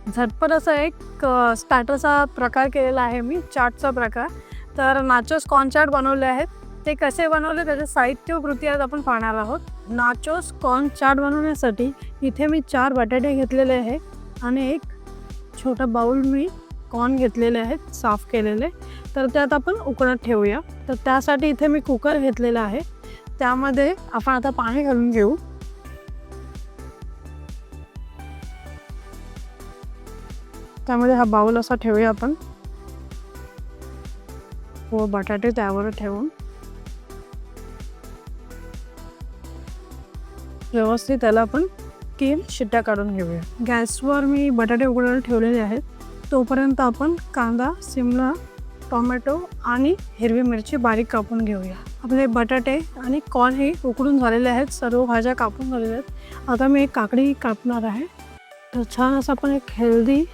झटपट असा एक स्टार्टरचा प्रकार केलेला आहे मी, चाटचा प्रकार. तर नाचोस कॉर्न चाट बनवले आहेत. ते कसे बनवले त्याचे साहित्य कृती आज आपण पाहणार आहोत. नाचोस कॉर्न चाट बनवण्यासाठी इथे मी 4 बटाटे घेतलेले आहे आणि एक छोटा बाउल मी कॉर्न घेतलेले आहेत साफ केलेले. तर त्यात आपण उकळत ठेवूया. तर त्यासाठी इथे मी कुकर घेतलेला आहे. त्यामध्ये आपण आता पाणी घालून घेऊ. त्यामध्ये हा बाउल असा ठेवूया आपण व बटाटे त्यावर ठेवून व्यवस्थित त्याला आपण 3 शिट्ट्या काढून घेऊया. गॅसवर मी बटाटे उकळायला ठेवलेले आहेत. तोपर्यंत आपण कांदा, शिमला, टोमॅटो आणि हिरवी मिरची बारीक कापून घेऊया. आपले बटाटे आणि कॉर्न हे उकडून झालेले आहेत. सर्व भाज्या कापून झालेल्या आहेत. आता मी एक काकडी कापणार आहे. तर छान असं आपण एक हेल्दी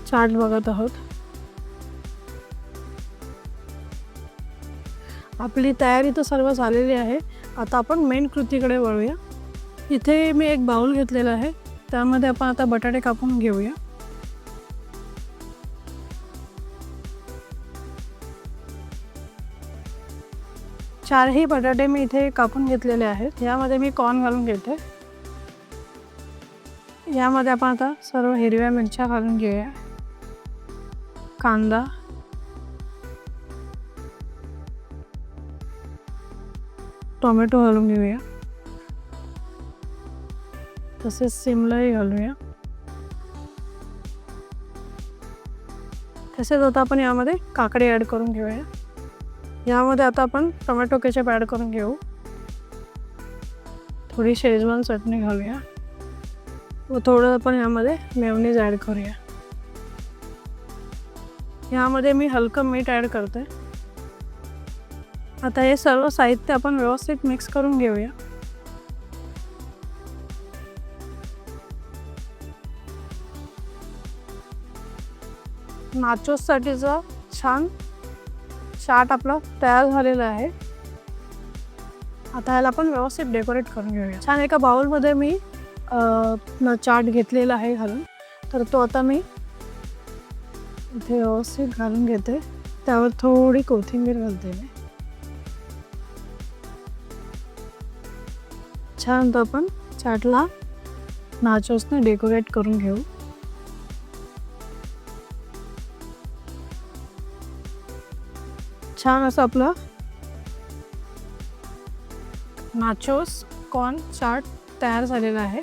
चाट बघत आहोत. आपली तयारी तर सर्व झालेली आहे. आता आपण मेन कृतीकडे वळूया. इथे मी एक बाउल घेतलेला आहे. त्यामध्ये आपण आता बटाटे कापून घेऊया. चारही बटाटे मी इथे कापून घेतलेले आहेत. यामध्ये मी कॉर्न घालून घेते. यामध्ये आपण आता सर्व हिरव्या मिरच्या घालून घेऊया. कांदा, टोमॅटो घालून घेऊया. तसेच शिमलाही घालूया. तसेच आता आपण यामध्ये काकडी ॲड करून घेऊया. यामध्ये आता आपण टोमॅटो केचप ॲड करून घेऊ. थोडी शेजवान चटणी घालूया व थोडं आपण यामध्ये मेयोनीज ॲड करूया. यामध्ये मी हलकं मीठ ॲड करते. आता हे सर्व साहित्य आपण व्यवस्थित मिक्स करून घेऊया. नाचोससाठीचा छान चाट आपला तयार झालेला आहे. आता याला आपण व्यवस्थित डेकोरेट करून घेऊया. छान एका बाउलमध्ये मी चाट घेतलेला आहे घालून. तर तो आता मी इथे व्यवस्थित घालून घेते. त्यावर थोडी कोथिंबीर घालते मी. छान तो आपण चाटला नाचोसने डेकोरेट करून घेऊ. छान असं आपलं नाचोस कॉर्न चाट तयार झालेला आहे.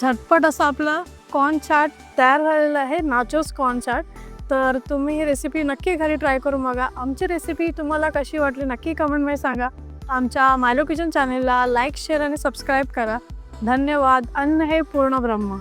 झटपट असा आपला कॉर्न चाट तयार झालेला आहे, नाचोस कॉर्न चाट. तर तुम्ही ही रेसिपी नक्की घरी ट्राय करून बघा. आमची रेसिपी तुम्हाला कशी वाटली नक्की कमेंटमध्ये सांगा. आमच्या मायलो किचन चॅनेलला लाईक, शेअर आणि सबस्क्राईब करा. धन्यवाद. अन्न हे पूर्ण ब्रह्म.